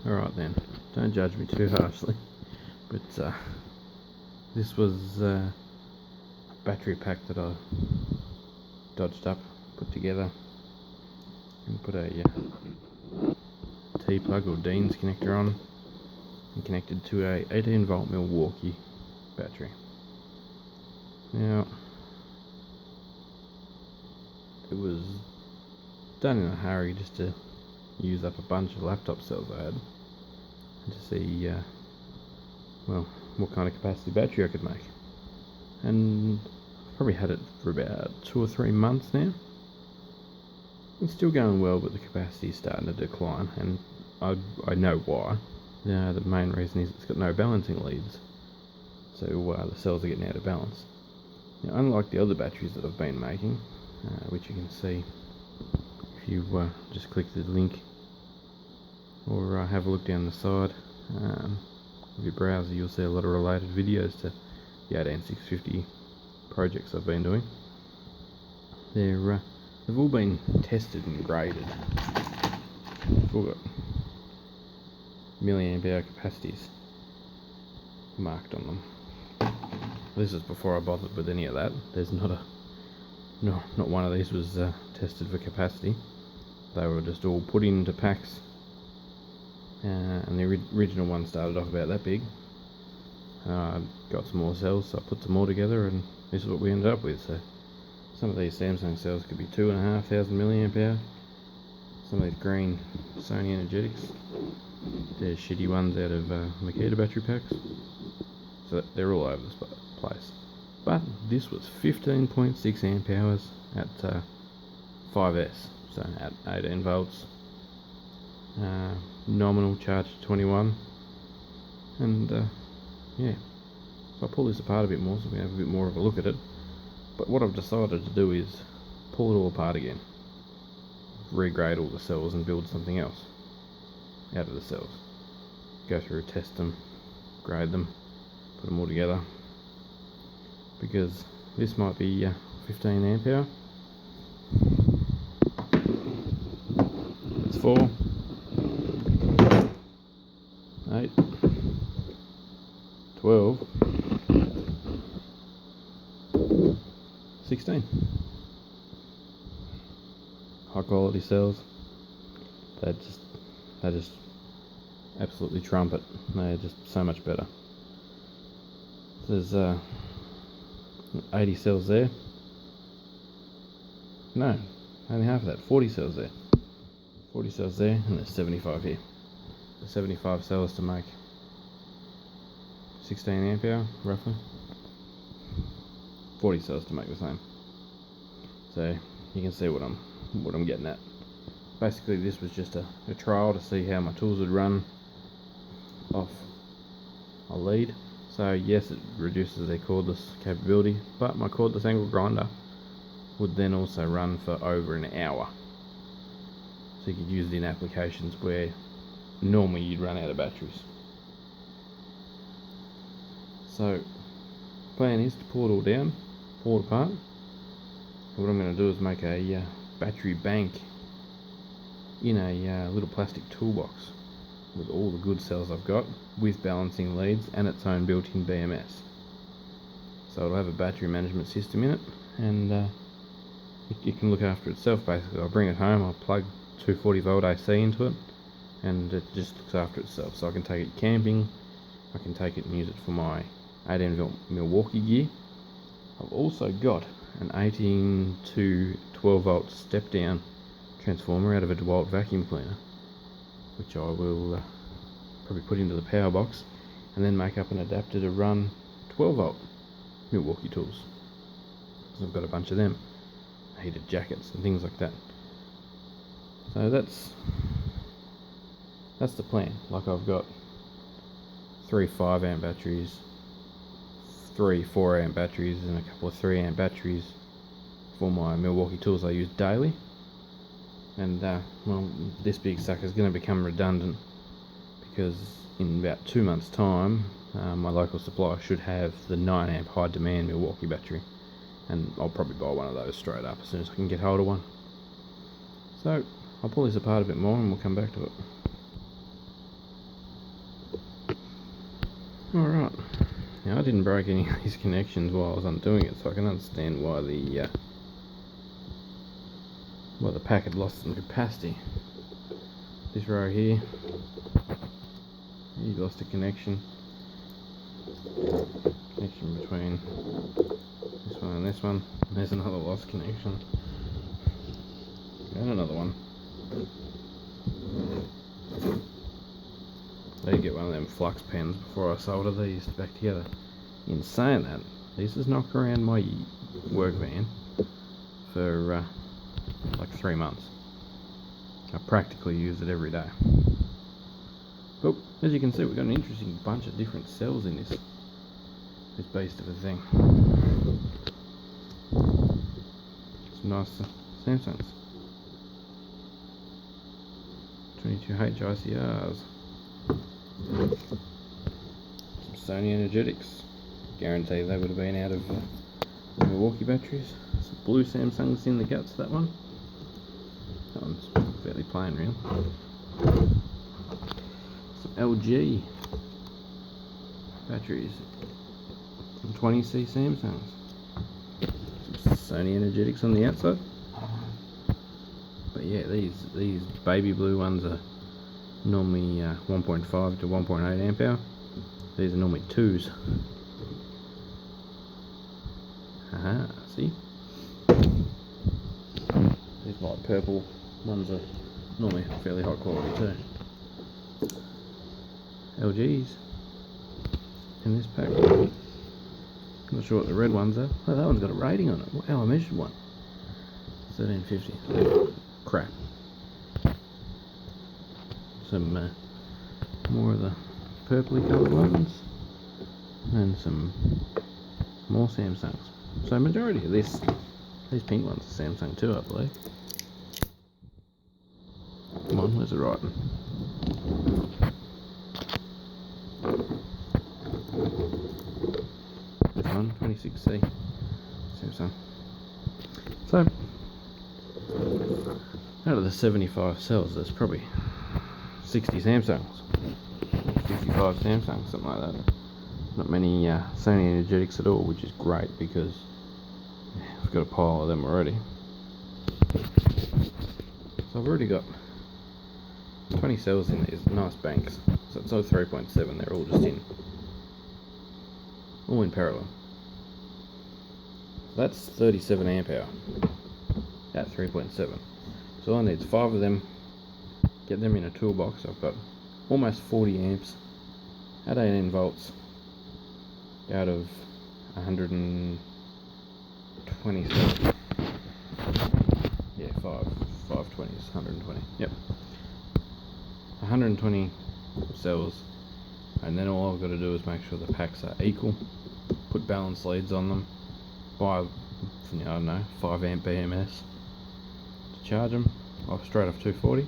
Alright then, don't judge me too harshly, but this was a battery pack that I dodged up, put together, and put a T-plug or Dean's connector on, and connected to a 18 volt Milwaukee battery. Now, it was done in a hurry just to use up a bunch of laptop cells I had, and to see well, what kind of capacity battery I could make. And I've probably had it for about 2 or 3 months now. It's still going well, but the capacity is starting to decline, and I know why. The main reason is it's got no balancing leads, so the cells are getting out of balance. Now, unlike the other batteries that I've been making, which you can see if you just click the link or have a look down the side of your browser, you'll see a lot of related videos to the 18650 projects I've been doing. They've all been tested and graded. They've all got milliamp hour capacities marked on them. This is before I bothered with any of that. There's not one of these was tested for capacity. They were just all put into packs, and the original one started off about that big. I got some more cells, so I put some more together, and this is what we ended up with. So some of these Samsung cells could be 2,500 milliamp hour. Some of these green Sony Energetics, they're shitty ones out of Makita battery packs. So they're all over the place. But this was 15.6 amp hours at 5S, so at 18 volts. Nominal charge to 21, and yeah, so I'll pull this apart a bit more so we can have a bit more of a look at it. But what I've decided to do is pull it all apart again, regrade all the cells and build something else out of the cells. Go through, test them, grade them, put them all together, because this might be 15 amp hour. It's 4, 8, 12, 16. High quality cells. They just absolutely trump it. They're just so much better. There's 80 cells there. No, only half of that. 40 cells there. 40 cells there, and there's 75 here. So 75 cells to make 16 amp hour, roughly. 40 cells to make the same. So you can see what I'm getting at. Basically, this was just a trial to see how my tools would run off a lead. So yes, it reduces their cordless capability, but my cordless angle grinder would then also run for over an hour. So you could use it in applications where normally you'd run out of batteries. So plan is to pull it all down, pull it apart. And what I'm going to do is make a battery bank in a little plastic toolbox with all the good cells I've got, with balancing leads and its own built-in BMS. So it'll have a battery management system in it, and it can look after itself basically. I'll bring it home, I'll plug 240 volt AC into it, and it just looks after itself. So I can take it camping, I can take it and use it for my 18 volt Milwaukee gear. I've also got an 18 to 12 volt step down transformer out of a DeWalt vacuum cleaner, which I will probably put into the power box and then make up an adapter to run 12 volt Milwaukee tools, because I've got a bunch of them, heated jackets and things like that. So that's the plan. Like, I've got 3 5 amp batteries, 3 4 amp batteries, and a couple of 3 amp batteries for my Milwaukee tools I use daily. And well, this big sucker is going to become redundant, because in about 2 months time my local supplier should have the 9 amp high demand Milwaukee battery, and I'll probably buy one of those straight up as soon as I can get hold of one. So I'll pull this apart a bit more and we'll come back to it. Alright, now I didn't break any of these connections while I was undoing it, so I can understand why the pack had lost some capacity. This row here, you lost a connection between this one and this one. There's another lost connection, and another one. I did get one of them flux pens before I soldered these back together. In saying that, this has knocked around my work van for like 3 months. I practically use it every day. But as you can see, we've got an interesting bunch of different cells in this beast of a thing. Some nice Samsungs. 22H ICRs. Some Sony energetics. Guarantee they would have been out of Milwaukee batteries. Some blue Samsungs in the guts, that one. That one's fairly plain, really. Some LG batteries. Some 20C Samsungs. Some Sony energetics on the outside. But yeah, these baby blue ones are normally 1.5 to 1.8 amp hour. These are normally 2s. Aha, see? These light purple ones are normally fairly high quality too. LGs in this pack. Not sure what the red ones are. Oh, that one's got a rating on it. Wow, I measured one. 1350. Crap. Some more of the purpley coloured ones, and some more Samsungs. So majority of these pink ones are Samsung too, I believe. Come on, where's the writing? This one, 26C Samsung. So out of the 75 cells, there's probably 60 Samsungs, 55 Samsungs, something like that. Not many Sony energetics at all, which is great because I've got a pile of them already. So I've already got 20 cells in these nice banks. So it's all 3.7, they're all just all in parallel. So that's 37 amp hour at 3.7. So all I need is 5 of them. Get them in a toolbox. I've got almost 40 amps at 18 volts out of 120 cells. Yeah, 520 is 120. Yep. 120 cells, and then all I've got to do is make sure the packs are equal, put balance leads on them, buy, I don't know, 5 amp BMS to charge them off straight off 240.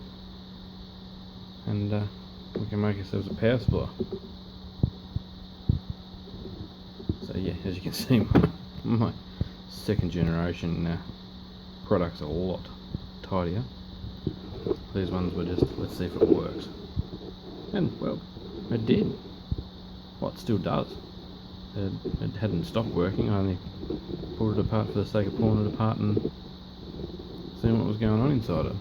And we can make ourselves a power supply. So yeah, as you can see, my second generation products are a lot tidier. These ones were just, let's see if it works. And well, it did. Well, it still does. It hadn't stopped working. I only pulled it apart for the sake of pulling it apart and seeing what was going on inside it.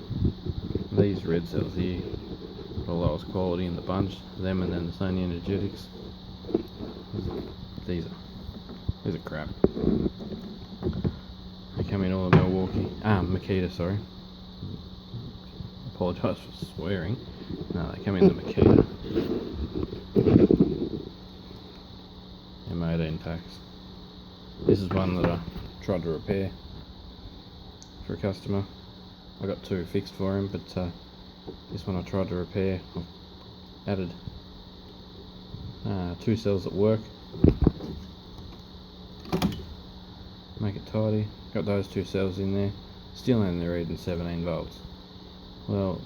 These red cells here, the lowest quality in the bunch, them and then the Sony energetics. These are crap. They come in all of Makita, sorry. Apologise for swearing. No, they come in the Makita M18 packs. This is one that I tried to repair for a customer. I got 2 fixed for him, but this one I tried to repair. I've added 2 cells at work. Make it tidy. Got those 2 cells in there. Still only reading 17 volts. Well,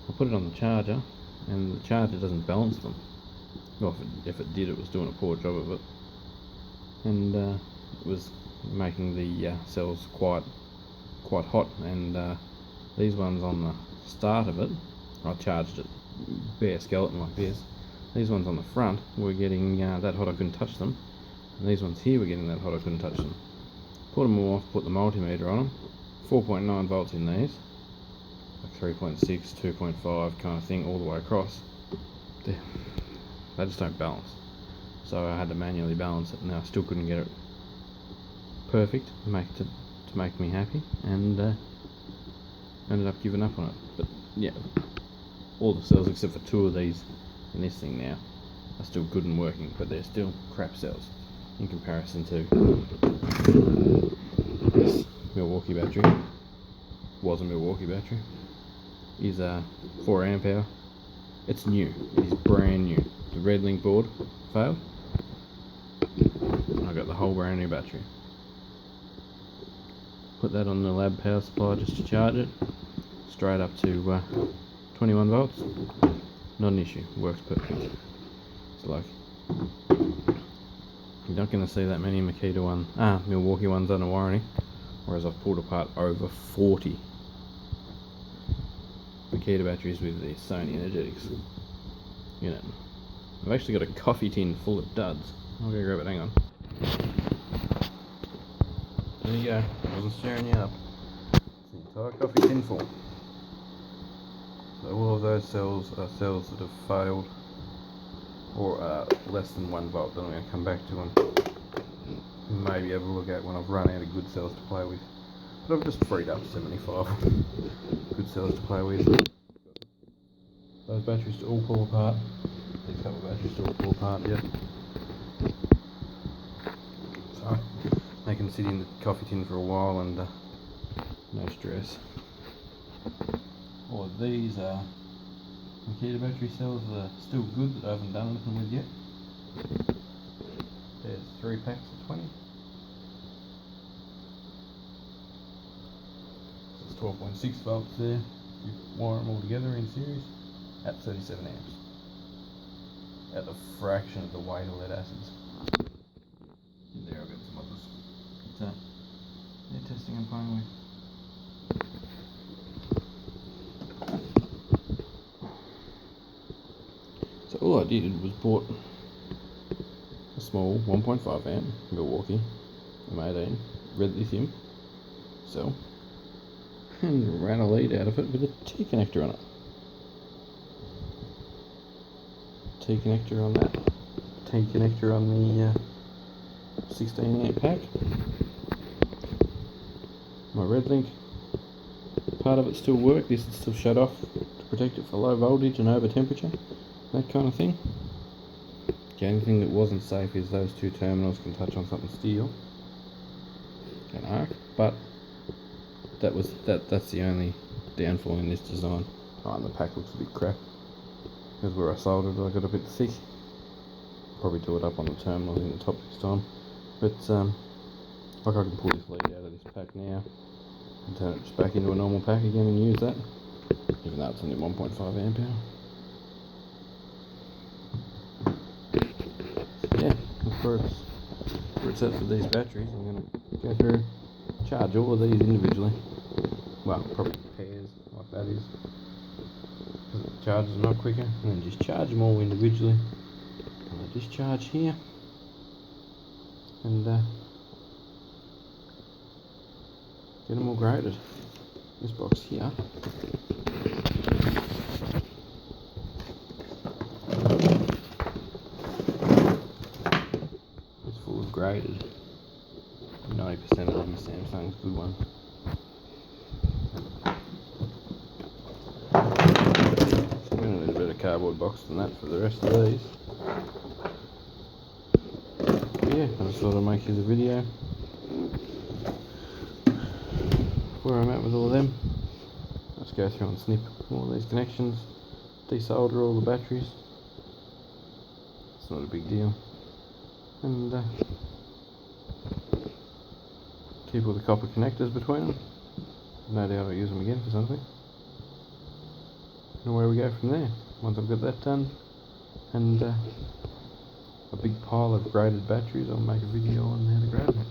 I put it on the charger, and the charger doesn't balance them. Well, if it did, it was doing a poor job of it. And it was making the cells quite hot, and these ones on the start of it, I charged it bare skeleton like this, these ones on the front were getting that hot I couldn't touch them, and these ones here were getting that hot I couldn't touch them. Put them all off, put the multimeter on them, 4.9 volts in these, like 3.6, 2.5 kind of thing all the way across. They just don't balance, so I had to manually balance it, and I still couldn't get it perfect to make me happy, and ended up giving up on it. But yeah, all the cells except for 2 of these in this thing now are still good and working, but they're still crap cells in comparison to this Milwaukee battery. Was a Milwaukee battery. Is 4 amp hour. It's new. It is brand new. The red link board failed. I got the whole brand new battery. Put that on the lab power supply just to charge it. Straight up to 21 volts. Not an issue. Works perfect. It's like, you're not going to see that many Milwaukee ones under warranty, whereas I've pulled apart over 40 Makita batteries with the Sony Energetics in it. I've actually got a coffee tin full of duds. I'll go grab it, hang on. There you go, I wasn't stirring you up. It's the entire coffee tin full. So all of those cells are cells that have failed or are less than 1 volt that I'm going to come back to and maybe have a look at when I've run out of good cells to play with. But I've just freed up 75 good cells to play with. Those batteries to all pull apart. These couple of batteries to all pull apart, yeah. So they can sit in the coffee tin for a while and no stress. All of these are Makita battery cells that are still good that I haven't done anything with yet. There's 3 packs of 20. So it's 12.6 volts there. You wire them all together in series at 37 amps. At a fraction of the weight of lead acids. And there I've got some others. But, they're testing and playing with. So all I did was bought a small 1.5 amp Milwaukee M18 red lithium cell and ran a lead out of it with a T connector on it. T connector on that. T connector on the 16 amp pack. My red link, part of it still worked. This is still shut off to protect it for low voltage and over temperature, that kind of thing. The only thing that wasn't safe is those 2 terminals can touch on something steel and arc, but that's the only downfall in this design. Oh, and the pack looks a bit crap because where I soldered it I got a bit thick. Probably do it up on the terminals in the top next time, but like I can pull this lead out of this pack now and turn it just back into a normal pack again and use that, even though it's only 1.5 amp hour. Yeah, that's where it's at for these batteries. I'm going to go through, charge all of these individually. Well, probably pairs like that is, because it charges them up quicker, and then just charge them all individually. And I discharge here, and get them all graded. This box here is full of graded. 90% of them are Samsung's good ones. So I'm going to need a better cardboard box than that for the rest of these. But yeah, I just thought I'd make you the video where I'm at with all of them. Let's go through and snip all these connections, desolder all the batteries. It's not a big deal. And keep all the copper connectors between them. No doubt I'll use them again for something. And away we go from there. Once I've got that done, and a big pile of graded batteries, I'll make a video on how to grade them.